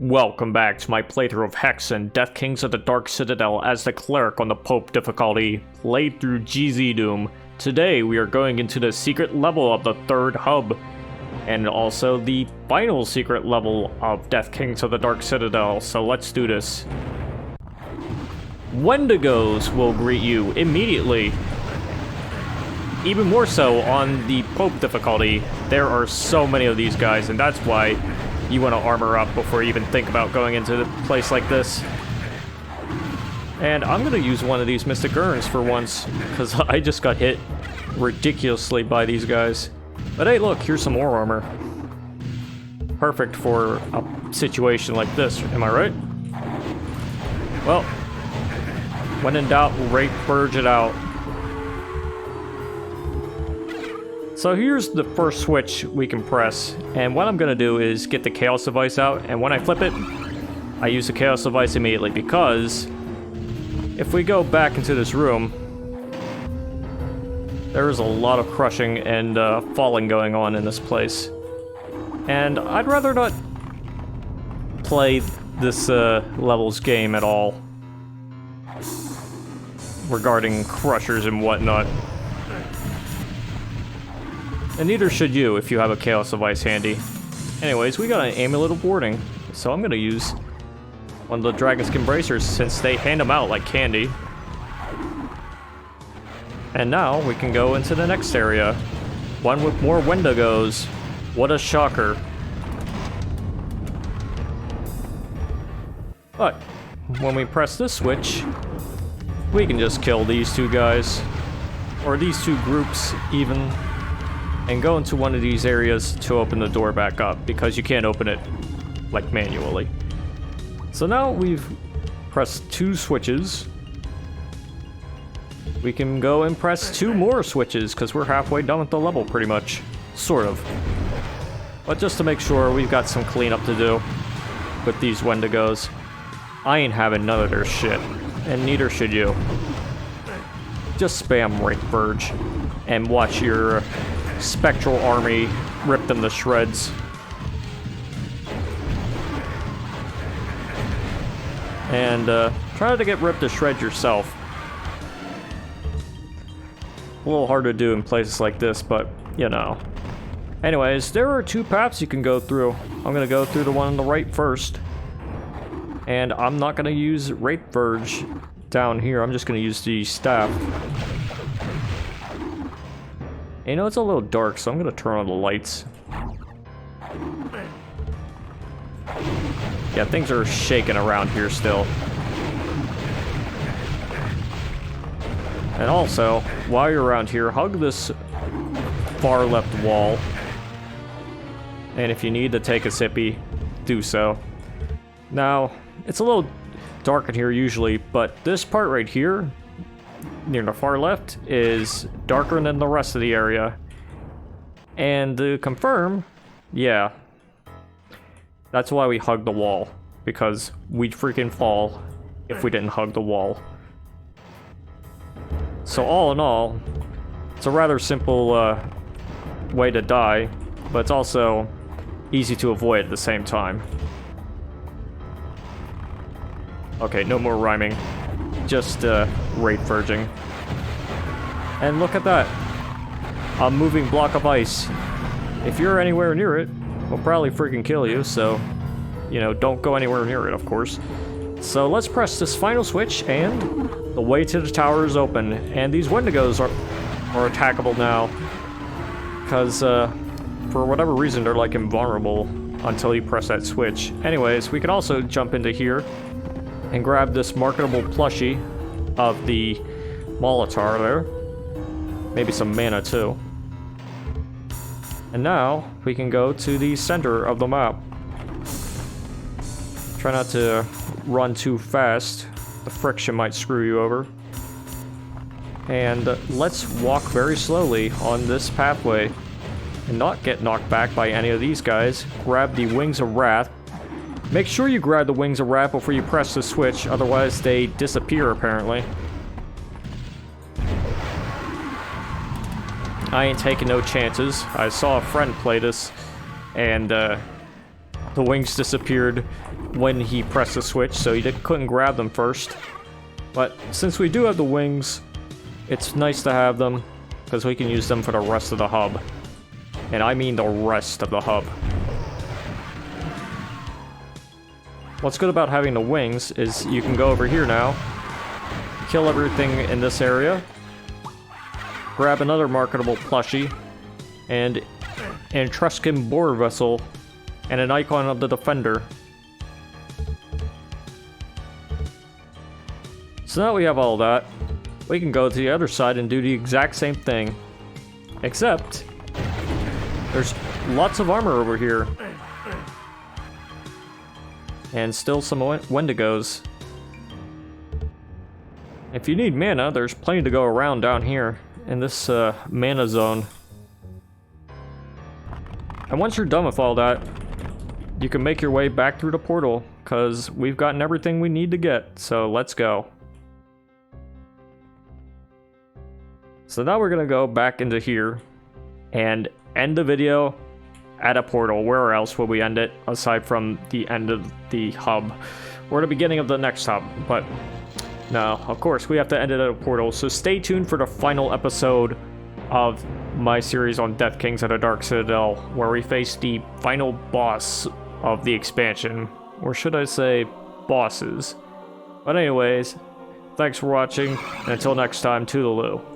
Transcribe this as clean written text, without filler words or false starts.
Welcome back to my playthrough of Hexen, Deathkings of the Dark Citadel as the Cleric on the Pope difficulty, played through GZDoom. Today we are going into the secret level of the third hub, and also the final secret level of Deathkings of the Dark Citadel, so let's do this. Wendigos will greet you immediately. Even more so on the Pope difficulty. There are so many of these guys, and that's why you want to armor up before you even think about going into a place like this. And I'm going to use one of these Mystic Urns for once, because I just got hit ridiculously by these guys. But hey, look, here's some more armor. Perfect for a situation like this, am I right? Well, when in doubt, purge it out. So here's the first switch we can press, and what I'm going to do is get the Chaos Device out, and when I flip it, I use the Chaos Device immediately, because if we go back into this room, there is a lot of crushing and falling going on in this place. And I'd rather not play this level's game at all regarding crushers and whatnot. And neither should you if you have a Chaos Device handy. Anyways, we got an Amulet of Warding, so I'm gonna use one of the Dragon Skin Bracers since they hand them out like candy. And now we can go into the next area. One with more Wendigos. What a shocker. But when we press this switch, we can just kill these two guys, or these two groups even, and go into one of these areas to open the door back up, because you can't open it, like, manually. So now we've pressed two switches. We can go and press two more switches, because we're halfway done with the level, pretty much. Sort of. But just to make sure, we've got some cleanup to do with these Wendigos. I ain't having none of their shit, and neither should you. Just spam Rank Purge, and watch your Spectral Army rip them to shreds. And try to get ripped to shreds yourself. A little hard to do in places like this, but you know. Anyways, there are two paths you can go through. I'm gonna go through the one on the right first. And I'm not gonna use Wraith Verge down here, I'm just gonna use the staff. You know, it's a little dark, so I'm gonna turn on the lights. Yeah, things are shaking around here still. And also, while you're around here, hug this far left wall. And if you need to take a sippy, do so. Now, it's a little dark in here usually, but this part right here, near the far left, is darker than the rest of the area. And to confirm, yeah, that's why we hug the wall, because we'd freaking fall if we didn't hug the wall. So all in all, it's a rather simple way to die, but it's also easy to avoid at the same time. Okay, no more rhyming. Just Wraith Verging. And look at that. A moving block of ice. If you're anywhere near it, we'll probably freaking kill you, so, you know, don't go anywhere near it, of course. So let's press this final switch, and the way to the tower is open. And these Wendigos are attackable now. Because, for whatever reason, they're, like, invulnerable until you press that switch. Anyways, we can also jump into here and grab this marketable plushie of the Molitar there. Maybe some mana too. And now we can go to the center of the map. Try not to run too fast. The friction might screw you over. And let's walk very slowly on this pathway and not get knocked back by any of these guys. Grab the Wings of Wrath. Make sure you grab the Wings of Wrath before you press the switch, otherwise they disappear apparently. I ain't taking no chances. I saw a friend play this, and the wings disappeared when he pressed the switch, so he couldn't grab them first. But since we do have the wings, it's nice to have them, because we can use them for the rest of the hub. And I mean the rest of the hub. What's good about having the wings is you can go over here now, kill everything in this area, grab another marketable plushie, and an Etruscan boar vessel, and an icon of the Defender. So now we have all that, we can go to the other side and do the exact same thing. Except, there's lots of armor over here. And still some Wendigos. If you need mana, there's plenty to go around down here in this mana zone. And once you're done with all that, you can make your way back through the portal, because we've gotten everything we need to get, so let's go. So now we're gonna go back into here and end the video at a portal. Where else will we end it aside from the end of the hub or the beginning of the next hub? But no, of course we have to end it at a portal. So stay tuned for the final episode of my series on Deathkings at a Dark Citadel, where we face the final boss of the expansion, or should I say bosses. But anyways, thanks for watching, and until next time, toodaloo.